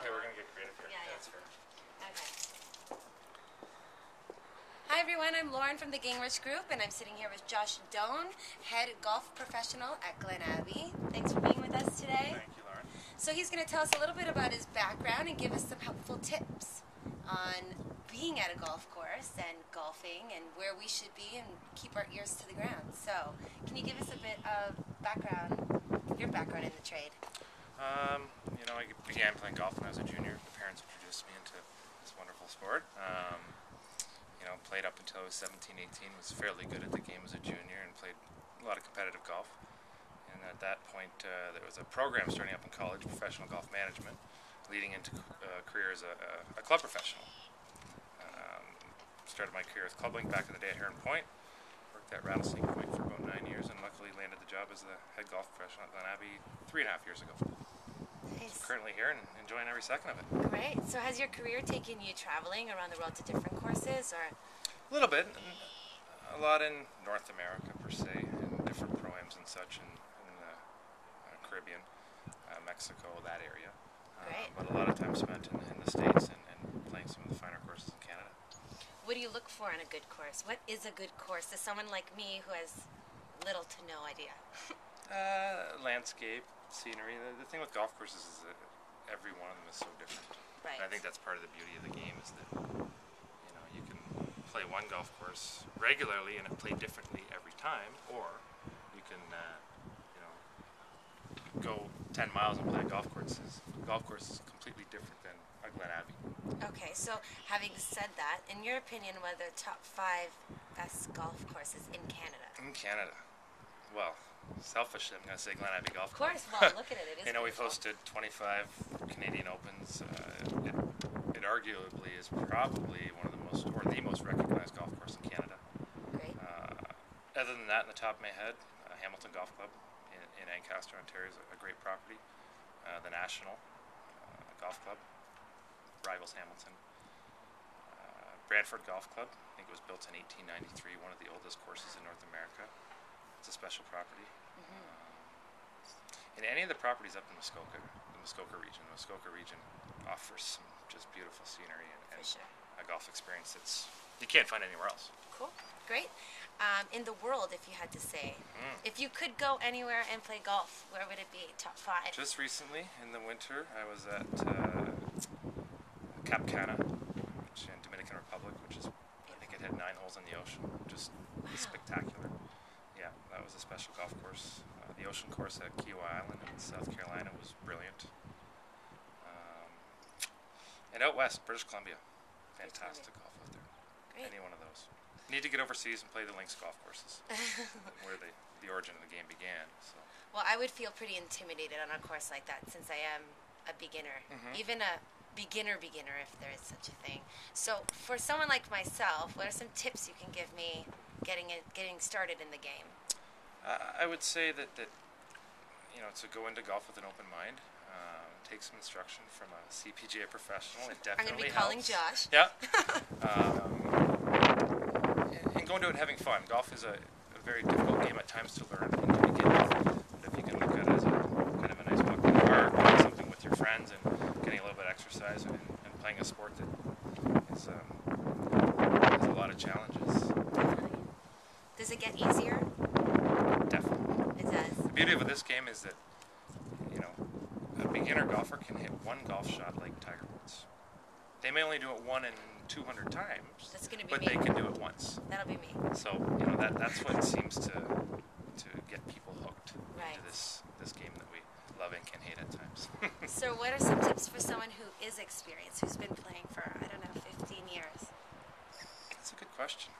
Okay, we're gonna get creative here. Yeah, That's fair. Okay. Hi everyone, I'm Lauren from the Gingrich Group, and I'm sitting here with Josh Doan, head golf professional at Glen Abbey. Thanks for being with us today. Thank you, Lauren. So he's going to tell us a little bit about his background and give us some helpful tips on being at a golf course and golfing and where we should be and keep our ears to the ground. So, can you give us a bit of your background in the trade? I began playing golf when I was a junior. The parents introduced me into this wonderful sport. Played up until I was 17, 18, was fairly good at the game as a junior and played a lot of competitive golf. And at that point, there was a program starting up in college, professional golf management, leading into a career as a club professional. Started my career as club link back in the day at Heron Point. Worked at Rattlesnake Point for about 9 years and luckily landed the job as the head golf professional at Glen Abbey 3.5 years ago. Nice. So currently here and enjoying every second of it. Great. So has your career taken you traveling around the world to different courses, or? A little bit. A lot in North America per se, and different pro-ams and such in the Caribbean, Mexico, that area. Great. But a lot of time spent in the States and playing some of the finer courses in Canada. What do you look for in a good course? What is a good course to someone like me who has little to no idea? Landscape, scenery. The thing with golf courses is that every one of them is so different. Right. And I think that's part of the beauty of the game is that you can play one golf course regularly and play differently every time, or you can go 10 miles and play a golf course. Golf course is completely different than a Glen Abbey. Okay, so having said that, in your opinion, what are the top 5 best golf courses in Canada? In Canada, well, selfishly, I'm going to say Glen Abbey Golf Of Club. course, well, look at it. It is We've beautiful. hosted 25 Canadian Opens. It arguably is probably one of the most, or the most recognized golf course in Canada. Great. Other than that, in the top of my head, Hamilton Golf Club in Ancaster, Ontario is a great property. The National Golf Club rivals Hamilton. Brantford Golf Club, I think it was built in 1893, one of the oldest courses in North America. It's a special property. And any of the properties up in the Muskoka region offers some just beautiful scenery and For sure. a golf experience that's you can't find anywhere else. Cool. Great. In the world, if you had to say, if you could go anywhere and play golf, where would it be? Top 5? Just recently, in the winter, I was at Cap Cana, which in Dominican Republic, which is, I think it had 9 holes in the ocean. Just spectacular. Yeah, that was a special golf course. The ocean course at Kiowa Island in South Carolina was brilliant. And out west, British Columbia, fantastic golf out there. Great. Any one of those. Need to get overseas and play the links golf courses, where the origin of the game began. So. Well, I would feel pretty intimidated on a course like that since I am a beginner, even a beginner, if there is such a thing. So, for someone like myself, what are some tips you can give me getting started in the game? I would say that to go into golf with an open mind, take some instruction from a CPGA professional. It I'm definitely going to be calling helps. Josh. Yeah. And go into it having fun. Golf is a very difficult game at times to learn and to begin with. But if you can look at it as kind of a nice walk in the park, doing something with your friends and getting a little bit of exercise and playing a sport that has a lot of challenges. Definitely. Does it get easier? Definitely. It does. The beauty of this game is that, a beginner golfer can hit one golf shot like Tiger Woods. They may only do it 1 in 200 times, That's going to be but me. they can do it once. That'll be me. So, that's what seems to get people hooked Right. into this game that we love and can hate at times. So what are some tips for someone who is experienced, who's been playing for, 15 years? That's a good question.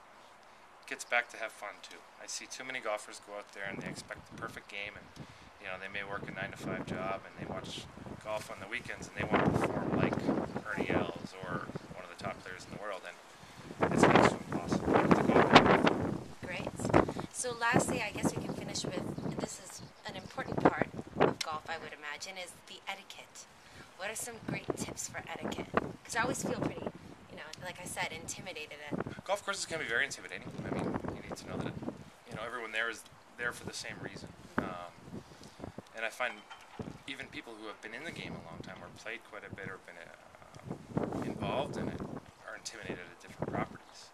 It gets back to have fun, too. I see too many golfers go out there and they expect the perfect game, and they may work a 9-to-5 job and they watch golf on the weekends and they want to perform like Ernie Els or one of the top players in the world, and it's next to impossible to go out there with. Great. So lastly, I guess we can finish with, and this is an important part of golf, I would imagine, is the etiquette. What are some great tips for etiquette? Because I always feel pretty, like I said, intimidated at. Golf courses can be very intimidating. I mean, you need to know that everyone there is there for the same reason. And I find even people who have been in the game a long time or played quite a bit or been involved in it are intimidated at different properties.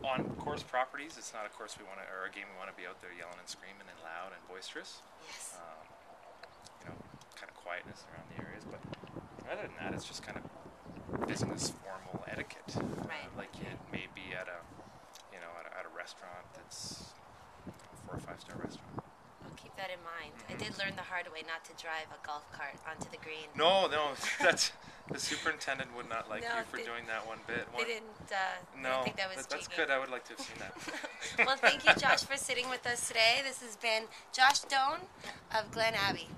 On course properties, it's not a course we want to, or a game we want to be out there yelling and screaming and loud and boisterous. Yes. Kind of quietness around the areas, but other than that, it's just kind of business formal etiquette, Right. like it may be at a, at a restaurant that's 4 or 5 star restaurant. I'll keep that in mind. I did learn the hard way not to drive a golf cart onto the green. No, that's the superintendent would not like No, you for doing that one bit. They didn't. No, I think that was that's cheeky. good. I would like to have seen that. Well, thank you, Josh, for sitting with us today. This has been Josh Doan of Glen Abbey.